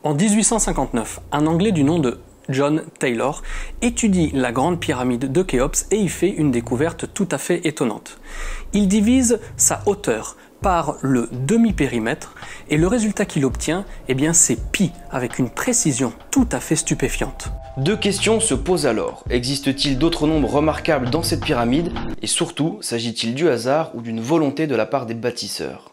En 1859, un Anglais du nom de John Taylor étudie la grande pyramide de Khéops et y fait une découverte tout à fait étonnante. Il divise sa hauteur par le demi-périmètre et le résultat qu'il obtient, c'est pi, avec une précision tout à fait stupéfiante. Deux questions se posent alors. Existe-t-il d'autres nombres remarquables dans cette pyramide? Et surtout, s'agit-il du hasard ou d'une volonté de la part des bâtisseurs?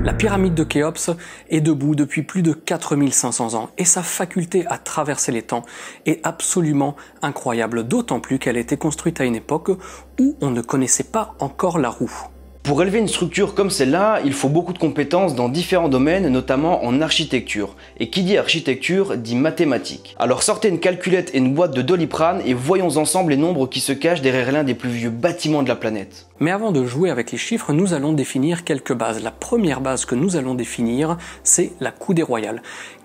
La pyramide de Khéops est debout depuis plus de 4500 ans et sa faculté à traverser les temps est absolument incroyable, d'autant plus qu'elle a été construite à une époque où on ne connaissait pas encore la roue. Pour élever une structure comme celle-là, il faut beaucoup de compétences dans différents domaines, notamment en architecture. Et qui dit architecture dit mathématiques. Alors sortez une calculette et une boîte de Doliprane et voyons ensemble les nombres qui se cachent derrière l'un des plus vieux bâtiments de la planète. Mais avant de jouer avec les chiffres, nous allons définir quelques bases. La première base que nous allons définir, c'est la coudée royale.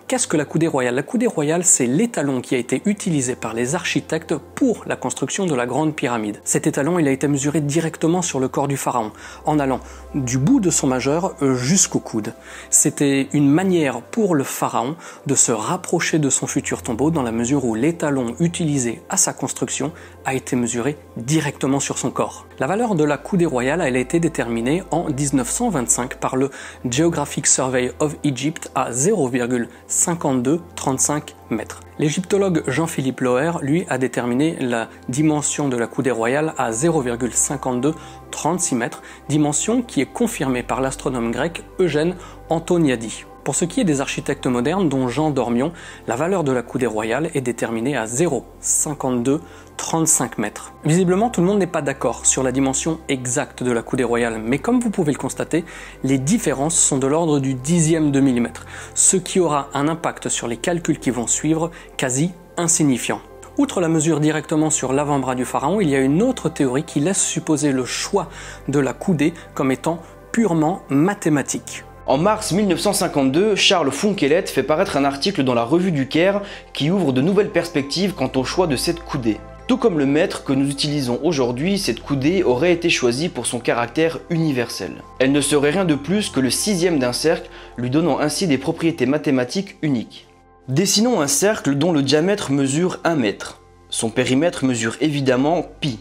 Qu'est-ce que la coudée royale? La coudée royale, c'est l'étalon qui a été utilisé par les architectes pour la construction de la grande pyramide. Cet étalon, il a été mesuré directement sur le corps du pharaon, en allant du bout de son majeur jusqu'au coude. C'était une manière pour le pharaon de se rapprocher de son futur tombeau dans la mesure où l'étalon utilisé à sa construction a été mesuré directement sur son corps. La valeur de la coudée royale, elle a été déterminée en 1925 par le Geographic Survey of Egypt à 0,5235 mètres. L'égyptologue Jean-Philippe Loher, lui, a déterminé la dimension de la coudée royale à 0,5236 mètres, dimension qui est confirmée par l'astronome grec Eugène Antoniadi. Pour ce qui est des architectes modernes, dont Jean Dormion, la valeur de la coudée royale est déterminée à 0,5235 mètres. Visiblement, tout le monde n'est pas d'accord sur la dimension exacte de la coudée royale, mais comme vous pouvez le constater, les différences sont de l'ordre du dixième de millimètre, ce qui aura un impact sur les calculs qui vont suivre quasi insignifiant. Outre la mesure directement sur l'avant-bras du pharaon, il y a une autre théorie qui laisse supposer le choix de la coudée comme étant purement mathématique. En mars 1952, Charles Fonkelet fait paraître un article dans la Revue du Caire qui ouvre de nouvelles perspectives quant au choix de cette coudée. Tout comme le mètre que nous utilisons aujourd'hui, cette coudée aurait été choisie pour son caractère universel. Elle ne serait rien de plus que le sixième d'un cercle, lui donnant ainsi des propriétés mathématiques uniques. Dessinons un cercle dont le diamètre mesure 1 mètre. Son périmètre mesure évidemment pi.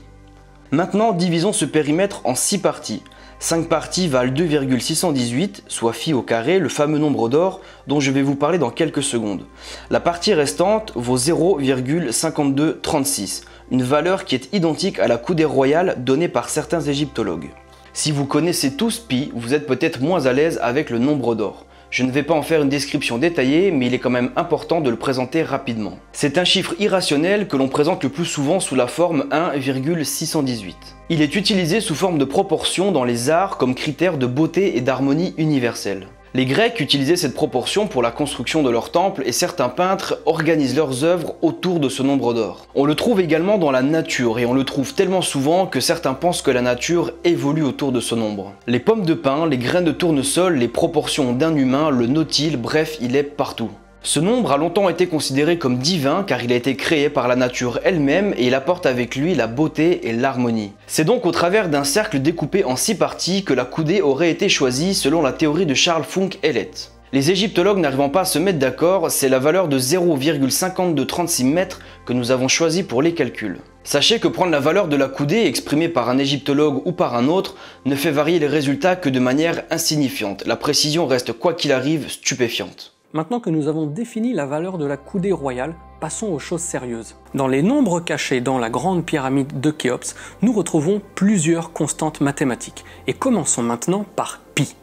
Maintenant, divisons ce périmètre en 6 parties. 5 parties valent 2,618, soit π au carré, le fameux nombre d'or dont je vais vous parler dans quelques secondes. La partie restante vaut 0,5236, une valeur qui est identique à la coudée royale donnée par certains égyptologues. Si vous connaissez tous π, vous êtes peut-être moins à l'aise avec le nombre d'or. Je ne vais pas en faire une description détaillée, mais il est quand même important de le présenter rapidement. C'est un chiffre irrationnel que l'on présente le plus souvent sous la forme 1,618. Il est utilisé sous forme de proportion dans les arts comme critère de beauté et d'harmonie universelle. Les Grecs utilisaient cette proportion pour la construction de leurs temples et certains peintres organisent leurs œuvres autour de ce nombre d'or. On le trouve également dans la nature et on le trouve tellement souvent que certains pensent que la nature évolue autour de ce nombre. Les pommes de pin, les graines de tournesol, les proportions d'un humain, le nautile, bref, il est partout. Ce nombre a longtemps été considéré comme divin car il a été créé par la nature elle-même et il apporte avec lui la beauté et l'harmonie. C'est donc au travers d'un cercle découpé en 6 parties que la coudée aurait été choisie selon la théorie de Charles Fonkelet. Les égyptologues n'arrivant pas à se mettre d'accord, c'est la valeur de 0,5236 mètres que nous avons choisi pour les calculs. Sachez que prendre la valeur de la coudée exprimée par un égyptologue ou par un autre ne fait varier les résultats que de manière insignifiante. La précision reste quoi qu'il arrive stupéfiante. Maintenant que nous avons défini la valeur de la coudée royale, passons aux choses sérieuses. Dans les nombres cachés dans la grande pyramide de Khéops, nous retrouvons plusieurs constantes mathématiques. Et commençons maintenant par pi.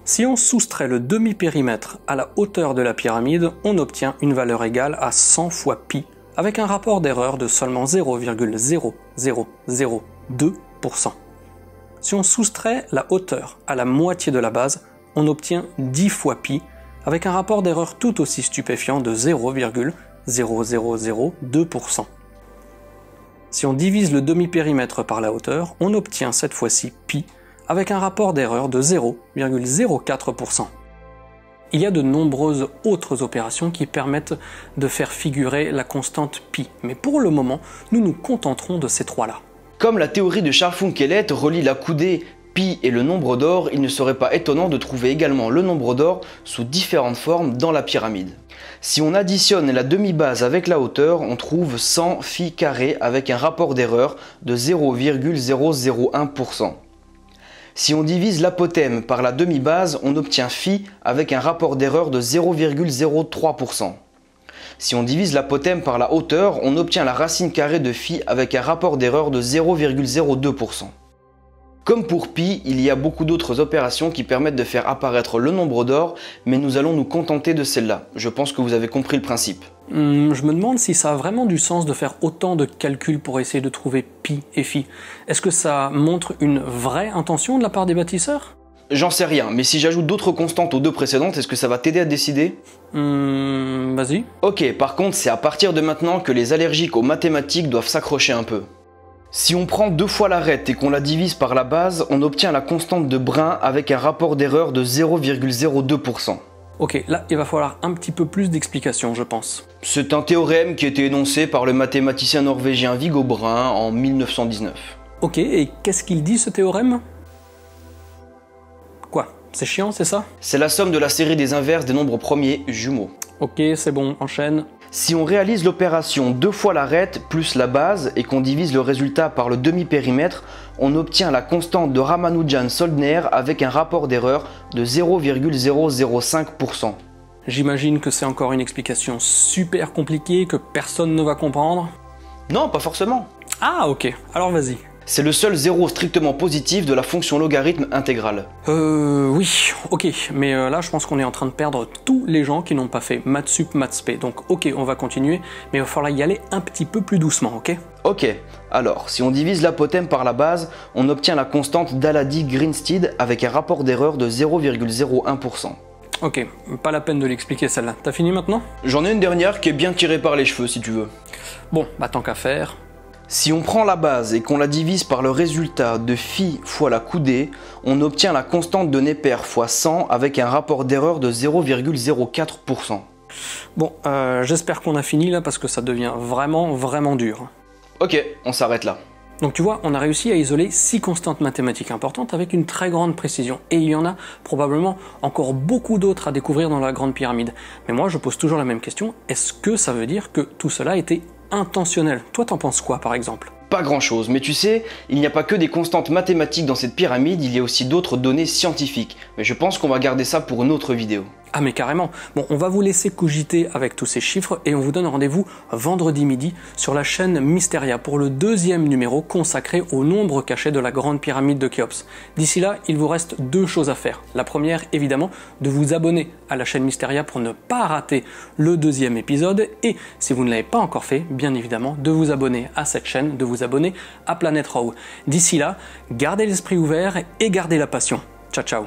Si on soustrait le demi-périmètre à la hauteur de la pyramide, on obtient une valeur égale à 100 fois pi, avec un rapport d'erreur de seulement 0,0002%. Si on soustrait la hauteur à la moitié de la base, on obtient 10 fois pi, avec un rapport d'erreur tout aussi stupéfiant de 0,0002%. Si on divise le demi-périmètre par la hauteur, on obtient cette fois-ci pi, avec un rapport d'erreur de 0,04%. Il y a de nombreuses autres opérations qui permettent de faire figurer la constante pi, mais pour le moment, nous nous contenterons de ces trois-là. Comme la théorie de Charles Funk-Ellet relie la coudée, pi et le nombre d'or, il ne serait pas étonnant de trouver également le nombre d'or sous différentes formes dans la pyramide. Si on additionne la demi-base avec la hauteur, on trouve 100 phi carré avec un rapport d'erreur de 0,001%. Si on divise l'apothème par la demi-base, on obtient phi avec un rapport d'erreur de 0,03%. Si on divise l'apothème par la hauteur, on obtient la racine carrée de phi avec un rapport d'erreur de 0,02%. Comme pour pi, il y a beaucoup d'autres opérations qui permettent de faire apparaître le nombre d'or, mais nous allons nous contenter de celle-là. Je pense que vous avez compris le principe. Je me demande si ça a vraiment du sens de faire autant de calculs pour essayer de trouver pi et phi. Est-ce que ça montre une vraie intention de la part des bâtisseurs? J'en sais rien, mais si j'ajoute d'autres constantes aux deux précédentes, est-ce que ça va t'aider à décider? Vas-y. Ok, par contre, c'est à partir de maintenant que les allergiques aux mathématiques doivent s'accrocher un peu. Si on prend 2 fois l'arête et qu'on la divise par la base, on obtient la constante de Brin avec un rapport d'erreur de 0,02%. Ok, là il va falloir un petit peu plus d'explications, je pense. C'est un théorème qui a été énoncé par le mathématicien norvégien Viggo Brin en 1919. Ok, et qu'est-ce qu'il dit ce théorème? Quoi? C'est chiant, c'est ça? C'est la somme de la série des inverses des nombres premiers jumeaux. Ok, c'est bon, enchaîne. Si on réalise l'opération 2 fois l'arête plus la base et qu'on divise le résultat par le demi-périmètre, on obtient la constante de Ramanujan-Soldner avec un rapport d'erreur de 0,005%. J'imagine que c'est encore une explication super compliquée que personne ne va comprendre. Non, pas forcément. Ah ok, alors vas-y. C'est le seul zéro strictement positif de la fonction logarithme intégrale. Oui, ok, mais là je pense qu'on est en train de perdre tous les gens qui n'ont pas fait maths sup, maths spé, donc ok, on va continuer, mais il va falloir y aller un petit peu plus doucement, ok? Ok, alors, si on divise l'apothème par la base, on obtient la constante d'Aladi-Grinstead avec un rapport d'erreur de 0,01%. Ok, pas la peine de l'expliquer celle-là. T'as fini maintenant? J'en ai une dernière qui est bien tirée par les cheveux si tu veux. Bon, bah tant qu'à faire. Si on prend la base et qu'on la divise par le résultat de phi fois la coudée, on obtient la constante de Neper fois 100 avec un rapport d'erreur de 0,04%. Bon, j'espère qu'on a fini là parce que ça devient vraiment dur. Ok, on s'arrête là. Donc tu vois, on a réussi à isoler 6 constantes mathématiques importantes avec une très grande précision. Et il y en a probablement encore beaucoup d'autres à découvrir dans la Grande Pyramide. Mais moi je pose toujours la même question, est-ce que ça veut dire que tout cela était intentionnel? Toi t'en penses quoi par exemple? Pas grand chose, mais tu sais, il n'y a pas que des constantes mathématiques dans cette pyramide, il y a aussi d'autres données scientifiques. Mais je pense qu'on va garder ça pour une autre vidéo. Ah mais carrément. Bon, on va vous laisser cogiter avec tous ces chiffres et on vous donne rendez-vous vendredi midi sur la chaîne Mysteria pour le 2e numéro consacré au nombre caché de la Grande Pyramide de Khéops. D'ici là, il vous reste 2 choses à faire. La première, évidemment, de vous abonner à la chaîne Mysteria pour ne pas rater le 2e épisode et, si vous ne l'avez pas encore fait, bien évidemment, de vous abonner à cette chaîne, de vous abonner à Planet Raw. D'ici là, gardez l'esprit ouvert et gardez la passion. Ciao ciao.